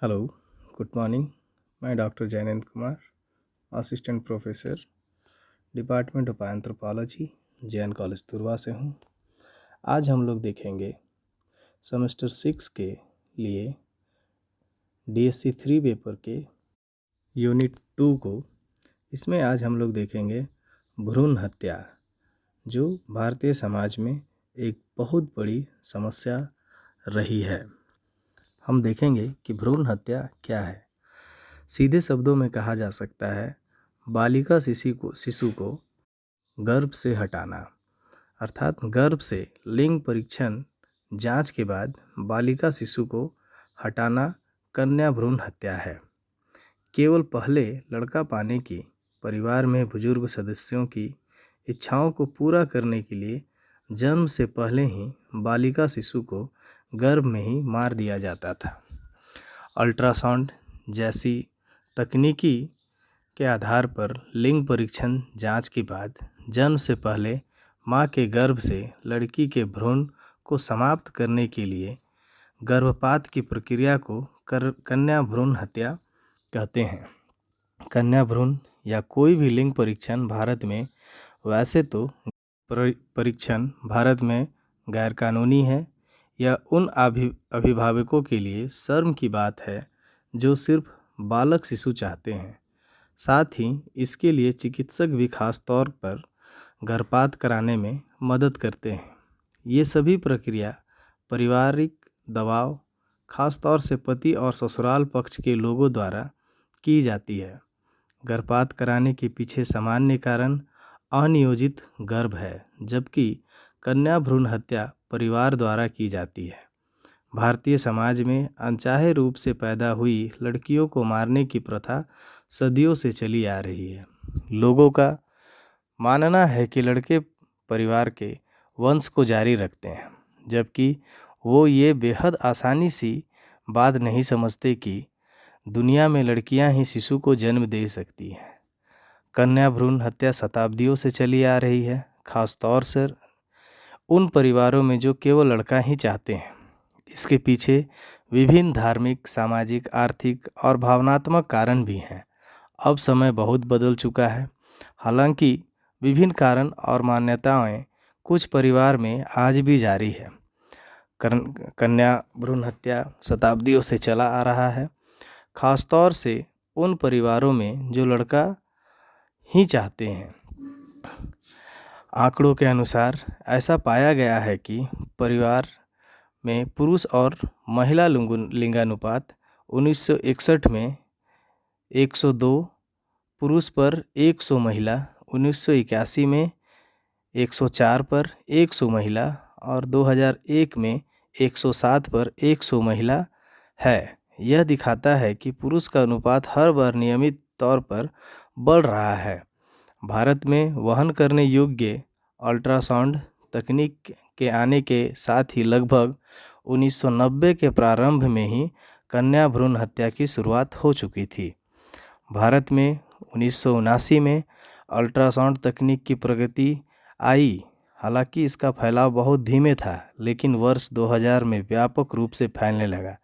Hello, good morning. मैं doctor Jayanand Kumar, assistant professor, department of anthropology, Jain college Turva से हूँ। आज हम लोग देखेंगे सेमेस्टर 6 के लिए DSC 3 पेपर के यूनिट 2 को। इसमें आज हम लोग देखेंगे भ्रूण हत्या, जो भारतीय समाज में एक बहुत बड़ी समस्या रही है। हम देखेंगे कि भ्रूण हत्या क्या है। सीधे शब्दों में कहा जा सकता है, बालिका शिशु को गर्भ से हटाना, अर्थात गर्भ से लिंग परीक्षण जांच के बाद बालिका शिशु को हटाना कन्या भ्रूण हत्या है। केवल पहले लड़का पाने की परिवार में बुजुर्ग सदस्यों की इच्छाओं को पूरा करने के लिए जन्म से पहले ही बालिका शिशु को गर्भ में ही मार दिया जाता था। अल्ट्रासाउंड जैसी तकनीकी के आधार पर लिंग परीक्षण जांच के बाद जन्म से पहले मां के गर्भ से लड़की के भ्रूण को समाप्त करने के लिए गर्भपात की प्रक्रिया को कन्या भ्रूण हत्या कहते हैं। कन्या भ्रूण या कोई भी लिंग परीक्षण भारत में, वैसे तो परीक्षण भारत में गैरकानूनी है। यह उन अभिभावकों के लिए शर्म की बात है जो सिर्फ बालक शिशु चाहते हैं। साथ ही इसके लिए चिकित्सक भी खास तौर पर गर्भपात कराने में मदद करते हैं। ये सभी प्रक्रिया पारिवारिक दबाव, खास तौर से पति और ससुराल पक्ष के लोगों द्वारा की जाती है। गर्भपात कराने के पीछे सामान्य कारण अनियोजित गर्भ है, जबकि कन्या भ्रूण हत्या परिवार द्वारा की जाती है। भारतीय समाज में अनचाहे रूप से पैदा हुई लड़कियों को मारने की प्रथा सदियों से चली आ रही है। लोगों का मानना है कि लड़के परिवार के वंश को जारी रखते हैं, जबकि वो ये बेहद आसानी सी बात नहीं समझते कि दुनिया में लड़कियां ही शिशु को जन्म दे सकती हैं। कन्या भ्रूण हत्या शताब्दियों से चली आ रही है, खास तौर से उन परिवारों में जो केवल लड़का ही चाहते हैं। इसके पीछे विभिन्न धार्मिक, सामाजिक, आर्थिक और भावनात्मक कारण भी हैं। अब समय बहुत बदल चुका है। हालांकि विभिन्न कारण और मान्यताएं कुछ परिवार में आज भी जारी है। कन्या भ्रूण हत्या शताब्दियों से चला आ रहा है, खास तौर से उन परिवारों में जो लड़का ही चाहते हैं। आंकड़ों के अनुसार ऐसा पाया गया है कि परिवार में पुरुष और महिला लिंगानुपात 1961 में 102 पुरुष पर 100 महिला, 1981 में 104 पर 100 महिला और 2001 में 107 पर 100 महिला है। यह दिखाता है कि पुरुष का अनुपात हर बार नियमित तौर पर बढ़ रहा है। भारत में वहन करने योग्य अल्ट्रासाउंड तकनीक के आने के साथ ही लगभग 1990 के प्रारंभ में ही कन्या भ्रूण हत्या की शुरुआत हो चुकी थी। भारत में 1979 में अल्ट्रासाउंड तकनीक की प्रगति आई। हालांकि इसका फैलाव बहुत धीमे था, लेकिन वर्ष 2000 में व्यापक रूप से फैलने लगा।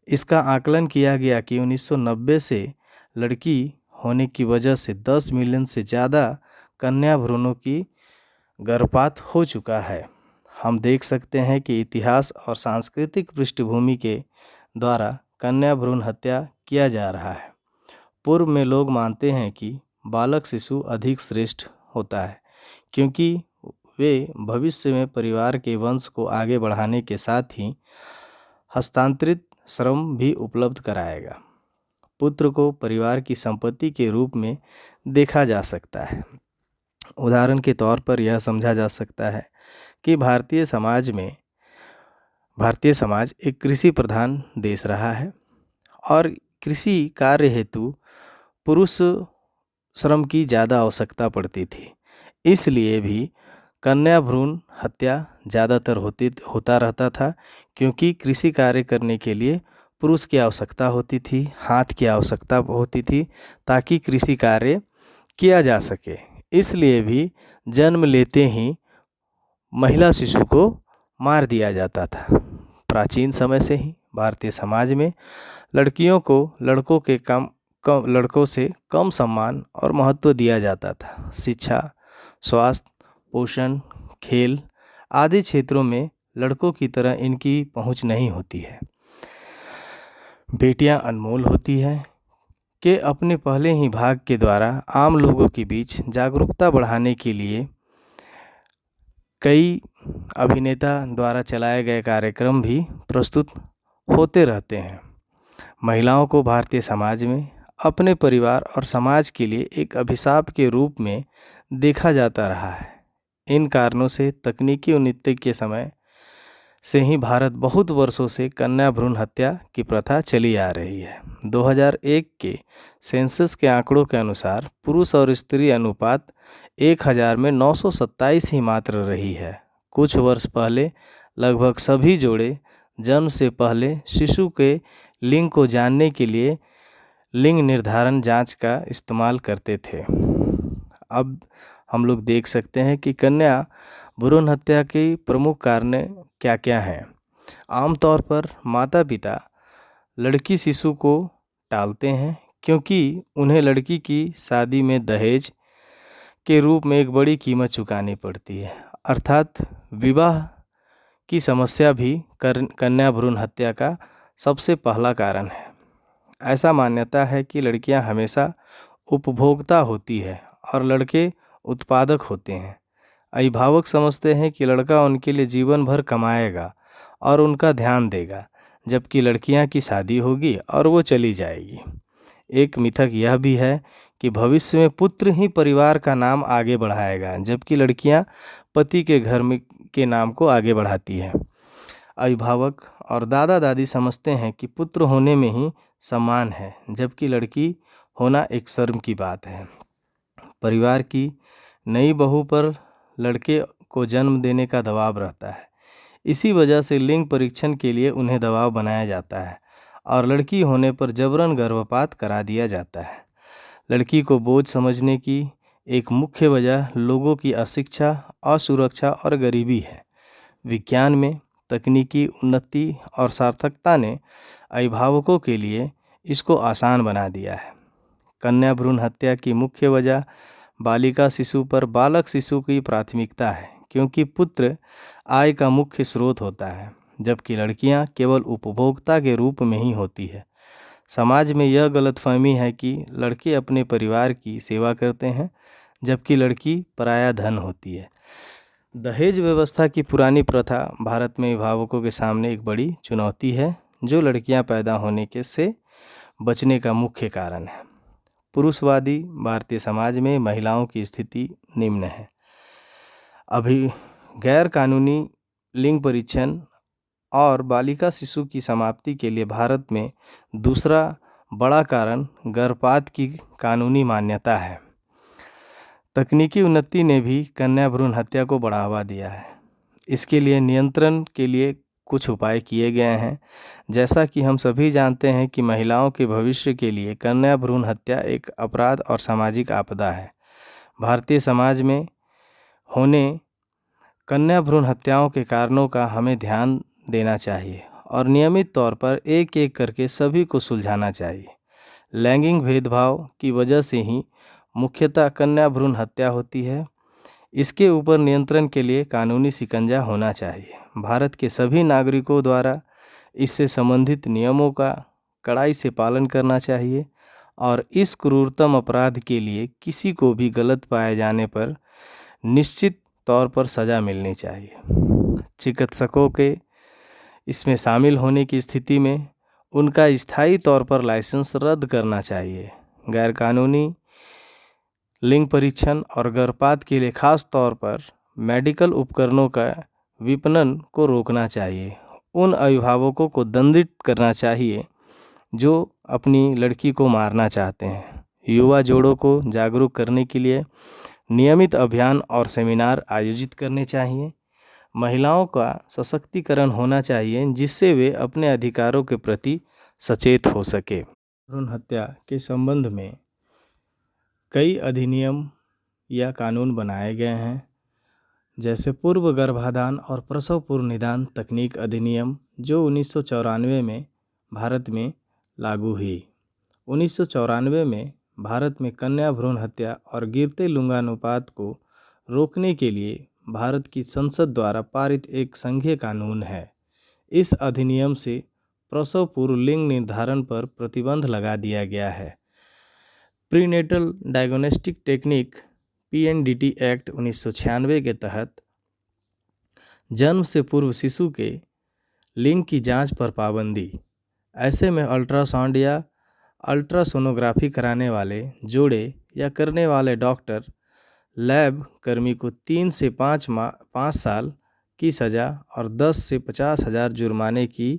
इसका आकलन किया गया कि 1990 से लड़की होने की वजह से 10 मिलियन से ज़्यादा कन्या भ्रूणों की गर्भपात हो चुका है। हम देख सकते हैं कि इतिहास और सांस्कृतिक पृष्ठभूमि के द्वारा कन्या भ्रूण हत्या किया जा रहा है। पूर्व में लोग मानते हैं कि बालक शिशु अधिक श्रेष्ठ होता है, क्योंकि वे भविष्य में परिवार के वंश को आगे बढ़ाने के साथ ही हस्तांतरित श्रम भी उपलब्ध कराएगा। पुत्र को परिवार की संपत्ति के रूप में देखा जा सकता है। उदाहरण के तौर पर यह समझा जा सकता है कि भारतीय समाज एक कृषि प्रधान देश रहा है और कृषि कार्य हेतु पुरुष श्रम की ज़्यादा आवश्यकता पड़ती थी। इसलिए भी कन्या भ्रूण हत्या ज़्यादातर होता रहता था, क्योंकि कृषि कार्य करने के लिए पुरुष की आवश्यकता होती थी, हाथ की आवश्यकता होती थी, ताकि कृषि कार्य किया जा सके। इसलिए भी जन्म लेते ही महिला शिशु को मार दिया जाता था। प्राचीन समय से ही भारतीय समाज में लड़कियों को लड़कों से कम सम्मान और महत्व दिया जाता था। शिक्षा, स्वास्थ्य, पोषण, खेल आदि क्षेत्रों में लड़कों की तरह इनकी पहुंच नहीं होती है। बेटियां अनमोल होती हैं कि अपने पहले ही भाग के द्वारा आम लोगों के बीच जागरूकता बढ़ाने के लिए कई अभिनेता द्वारा चलाए गए कार्यक्रम भी प्रस्तुत होते रहते हैं। महिलाओं को भारतीय समाज में अपने परिवार और समाज के लिए एक अभिशाप के रूप में देखा जाता रहा है। इन कारणों से तकनीकी उन्नति के समय से ही भारत बहुत वर्षों से कन्या भ्रूण हत्या की प्रथा चली आ रही है। 2001 के सेंसस के आंकड़ों के अनुसार पुरुष और स्त्री अनुपात 1000 में 927 ही मात्र रही है। कुछ वर्ष पहले लगभग सभी जोड़े जन्म से पहले शिशु के लिंग को जानने के लिए लिंग निर्धारण जांच का इस्तेमाल करते थे। अब हम लोग देख सकते हैं कि कन्या भ्रूण हत्या के प्रमुख कारण क्या क्या हैं। आमतौर पर माता पिता लड़की शिशु को टालते हैं क्योंकि उन्हें लड़की की शादी में दहेज के रूप में एक बड़ी कीमत चुकानी पड़ती है। अर्थात विवाह की समस्या भी कन्या भ्रूण हत्या का सबसे पहला कारण है। ऐसा मान्यता है कि लड़कियां हमेशा उपभोक्ता होती है और लड़के उत्पादक होते हैं। अभिभावक समझते हैं कि लड़का उनके लिए जीवन भर कमाएगा और उनका ध्यान देगा, जबकि लड़कियां की शादी होगी और वो चली जाएगी। एक मिथक यह भी है कि भविष्य में पुत्र ही परिवार का नाम आगे बढ़ाएगा, जबकि लड़कियां पति के घर में के नाम को आगे बढ़ाती है। अभिभावक और दादा दादी समझते हैं कि पुत्र होने में ही सम्मान है, जबकि लड़की होना एक शर्म की बात है। परिवार की नई बहू पर लड़के को जन्म देने का दबाव रहता है। इसी वजह से लिंग परीक्षण के लिए उन्हें दबाव बनाया जाता है और लड़की होने पर जबरन गर्भपात करा दिया जाता है। लड़की को बोझ समझने की एक मुख्य वजह लोगों की अशिक्षा, असुरक्षा और गरीबी है। विज्ञान में तकनीकी उन्नति और सार्थकता ने अभिभावकों के लिए इसको आसान बना दिया है। कन्या भ्रूण हत्या की मुख्य वजह बालिका शिशु पर बालक शिशु की प्राथमिकता है, क्योंकि पुत्र आय का मुख्य स्रोत होता है, जबकि लड़कियां केवल उपभोक्ता के रूप में ही होती है। समाज में यह गलतफहमी है कि लड़के अपने परिवार की सेवा करते हैं, जबकि लड़की पराया धन होती है। दहेज व्यवस्था की पुरानी प्रथा भारत में अभिभावकों के सामने एक बड़ी चुनौती है, जो लड़कियां पैदा होने के से बचने का मुख्य कारण है। पुरुषवादी भारतीय समाज में महिलाओं की स्थिति निम्न है। अभी गैर कानूनी लिंग परीक्षण और बालिका शिशु की समाप्ति के लिए भारत में दूसरा बड़ा कारण गर्भपात की कानूनी मान्यता है। तकनीकी उन्नति ने भी कन्या भ्रूण हत्या को बढ़ावा दिया है। इसके लिए नियंत्रण के लिए कुछ उपाय किए गए हैं। जैसा कि हम सभी जानते हैं कि महिलाओं के भविष्य के लिए कन्या भ्रूण हत्या एक अपराध और सामाजिक आपदा है। भारतीय समाज में होने कन्या भ्रूण हत्याओं के कारणों का हमें ध्यान देना चाहिए और नियमित तौर पर एक एक करके सभी को सुलझाना चाहिए। लैंगिक भेदभाव की वजह से ही मुख्यतः कन्या भ्रूण हत्या होती है। इसके ऊपर नियंत्रण के लिए कानूनी शिकंजा होना चाहिए। भारत के सभी नागरिकों द्वारा इससे संबंधित नियमों का कड़ाई से पालन करना चाहिए और इस क्रूरतम अपराध के लिए किसी को भी गलत पाए जाने पर निश्चित तौर पर सज़ा मिलनी चाहिए। चिकित्सकों के इसमें शामिल होने की स्थिति में उनका स्थायी तौर पर लाइसेंस रद्द करना चाहिए। गैरकानूनी लिंग परीक्षण और गर्भपात के लिए खास तौर पर मेडिकल उपकरणों का विपणन को रोकना चाहिए। उन अभिभावकों को दंडित करना चाहिए जो अपनी लड़की को मारना चाहते हैं। युवा जोड़ों को जागरूक करने के लिए नियमित अभियान और सेमिनार आयोजित करने चाहिए। महिलाओं का सशक्तिकरण होना चाहिए, जिससे वे अपने अधिकारों के प्रति सचेत हो सके। भ्रूण हत्या के संबंध में कई अधिनियम या कानून बनाए गए हैं। जैसे पूर्व गर्भाधान और प्रसव पूर्व निदान तकनीक अधिनियम जो 1994 में भारत में लागू हुई। 1994 में भारत में कन्या भ्रूण हत्या और गिरते लिंगानुपात को रोकने के लिए भारत की संसद द्वारा पारित एक संघीय कानून है। इस अधिनियम से प्रसव पूर्व लिंग निर्धारण पर प्रतिबंध लगा दिया गया है। Prenatal diagnostic technique PNDT act 1996 के तहत जन्म से पूर्व शिशु के लिंग की जांच पर पाबंदी। ऐसे में अल्ट्रासाउंड या अल्ट्रासोनोग्राफी कराने वाले जोड़े या करने वाले डॉक्टर लैब कर्मी को 3 से 5 साल की सज़ा और 10 से 50,000 जुर्माने की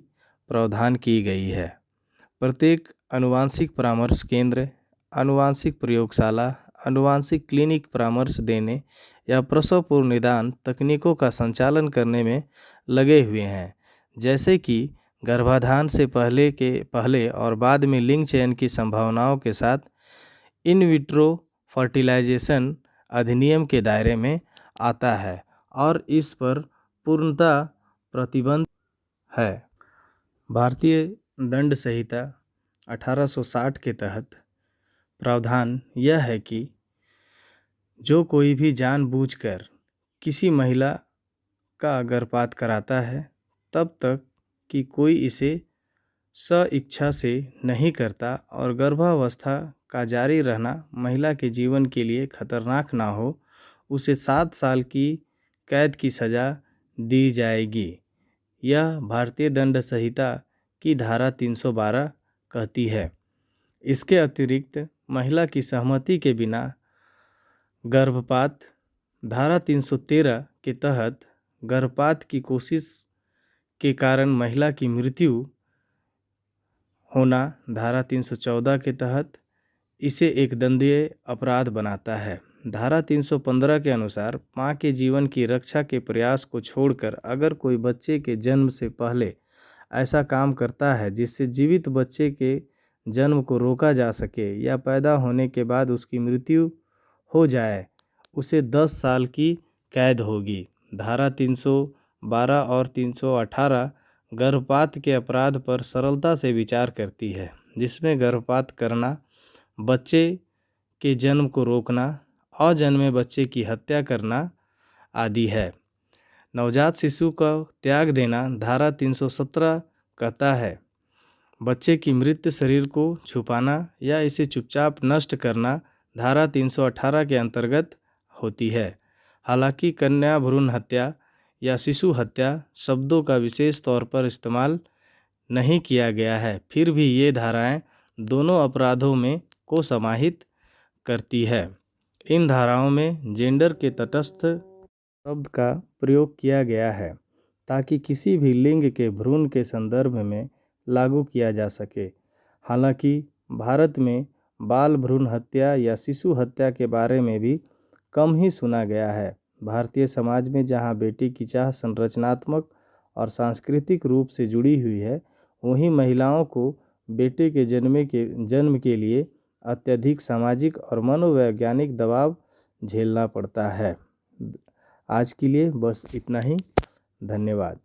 प्रावधान की गई है। प्रत्येक आनुवांशिक परामर्श केंद्र, आनुवांशिक प्रयोगशाला, आनुवांशिक क्लिनिक परामर्श देने या प्रसव पूर्व निदान तकनीकों का संचालन करने में लगे हुए हैं, जैसे कि गर्भाधान से पहले और बाद में लिंग चयन की संभावनाओं के साथ इन विट्रो फर्टिलाइजेशन अधिनियम के दायरे में आता है और इस पर पूर्णतः प्रतिबंध है। भारतीय दंड संहिता 1860 के तहत प्रावधान यह है कि जो कोई भी जानबूझकर किसी महिला का गर्भपात कराता है तब तक कि कोई इसे स्वेच्छा से नहीं करता और गर्भावस्था का जारी रहना महिला के जीवन के लिए खतरनाक ना हो, उसे 7 साल की कैद की सज़ा दी जाएगी। यह भारतीय दंड संहिता की धारा 312 कहती है। इसके अतिरिक्त महिला की सहमति के बिना गर्भपात, धारा 313 के तहत गर्भपात की कोशिश के कारण महिला की मृत्यु होना, धारा 314 के तहत इसे एक दंडनीय अपराध बनाता है। धारा 315 के अनुसार मां के जीवन की रक्षा के प्रयास को छोड़कर अगर कोई बच्चे के जन्म से पहले ऐसा काम करता है जिससे जीवित बच्चे के जन्म को रोका जा सके या पैदा होने के बाद उसकी मृत्यु हो जाए, उसे 10 साल की कैद होगी। धारा 312 और 318 गर्भपात के अपराध पर सरलता से विचार करती है, जिसमें गर्भपात करना, बच्चे के जन्म को रोकना, अजन्मे बच्चे की हत्या करना आदि है। नवजात शिशु का त्याग देना, धारा 317 कहता है बच्चे की मृत शरीर को छुपाना या इसे चुपचाप नष्ट करना धारा 318 के अंतर्गत होती है। हालांकि कन्या भ्रूण हत्या या शिशु हत्या शब्दों का विशेष तौर पर इस्तेमाल नहीं किया गया है, फिर भी ये धाराएं दोनों अपराधों में को समाहित करती है। इन धाराओं में जेंडर के तटस्थ शब्द का प्रयोग किया गया है ताकि किसी भी लिंग के भ्रूण के संदर्भ में लागू किया जा सके। हालांकि भारत में बाल भ्रूण हत्या या शिशु हत्या के बारे में भी कम ही सुना गया है। भारतीय समाज में जहां बेटी की चाह संरचनात्मक और सांस्कृतिक रूप से जुड़ी हुई है, वहीं महिलाओं को बेटे के जन्म के लिए अत्यधिक सामाजिक और मनोवैज्ञानिक दबाव झेलना पड़ता है। आज के लिए बस इतना ही। धन्यवाद।